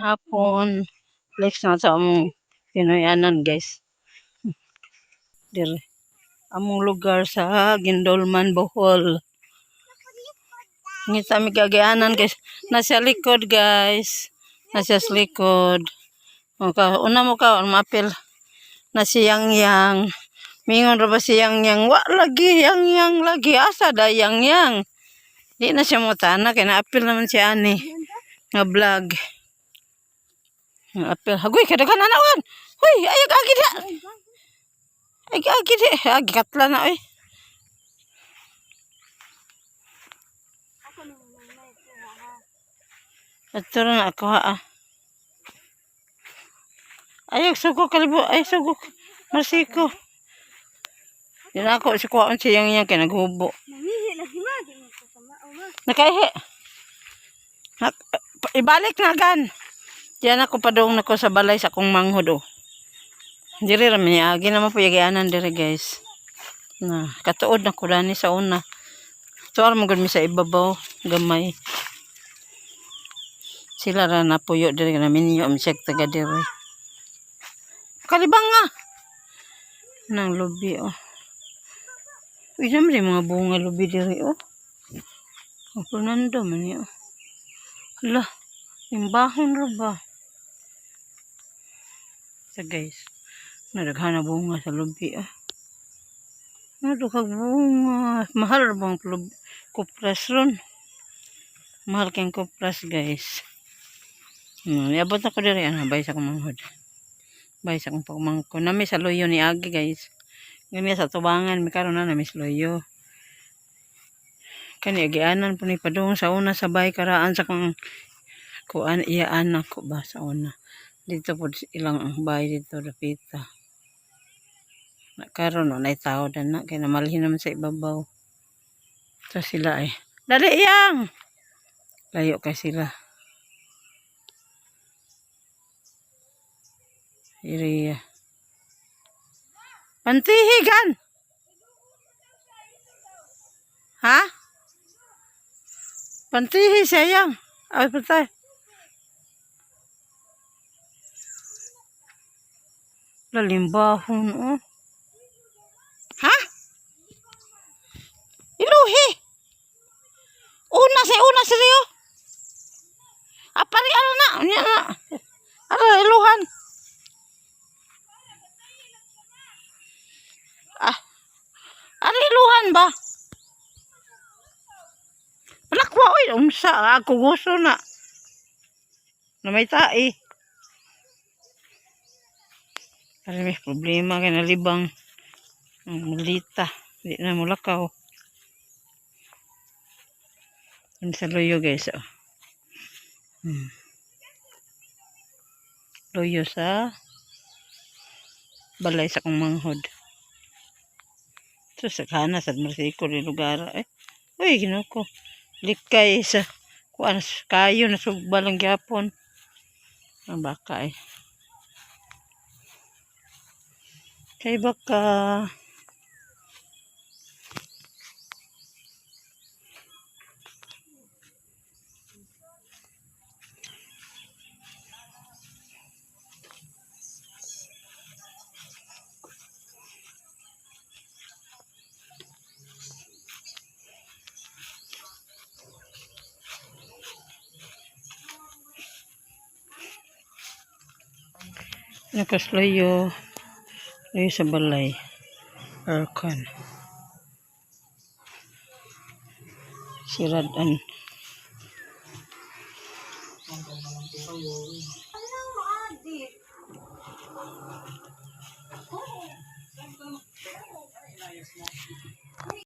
Hapon, flex na sa among Pinoyanan guys. Dire, among lugar sa Gindolman, Bohol. Ngita mi kagaanan guys. Nasa likod guys. Nasa likod. Una mo ka, mapil na siyang yang. Mingon ra ba siyang yang? Wa lagi, yang lagi. Asa da yang. Di na siya mo tana. Kaya naapil naman siya ani. Nga vlog. Apil. Hagoy, kadagan anawan. Hoy, ayag agi da. Ayag agi da. Agi katla na oy. Ito na ako ha. Ayag sugok kalibo. Ay sugok. Marsiko. Yan ako. Sikuhaan siya yang kaya naghubo. Nakaihi. Ibalik na gan. Diyan ako padung nako sa balay sa akong manghod oh. Diri ra man agi naman po yagyanan diri guys. Na katuod na ko dani sa una. Tuwar mo gud mi sa ibabaw gamay. Sila ra na puyo diri na minyo mi siya taga diri. Kalibang nga. Nang lubi oh. Uy naman rin mga bunga lubi diri oh. Ang Fernando man yun. Hala, imbahon ra ba? So guys, nadaghan na bunga sa lubi ah. Nadaghan bunga. Mahal ra bang kupras ron. Mahal kayong kupras guys. Iabot ako diri ana bay sa kumanghod. Bay sa kong pagmangko. Nami sa loyo ni agi guys. Ngani sa tubangan mi karon na nami sa loyo. Kani agianan po ni padung sa una sa bay karaan sa kong kuan iya anak ko ba sa una. Dito po ilang bay dito dapita. Karon no nay tao na kay namalhin naman sa ibabaw. So sila ay dali yang. Layo kay sila. Iriya. Pantihigan. Ha? Pantihi sayang. Ay patay. Lalimbahon oh. Ha? Iluhi. Una sa Rio. Apari ano na? Unya na. Ara iluhan. Ah. Ari iluhan ba? Palakwa oy unsa ako gusto na. Na may tai. Kasi may problema kay nalibang ang malita. Di na mulakaw. Yan sa loyo guys oh. Loyo sa balay sa kong manghod. So sa kana sa Marsiko ni lugar eh. Uy ginoko. Likay sa kuan kayo na sugbalang gyapon. Ang baka eh. Kay baka nakasloyo layo sa balay arkan siradan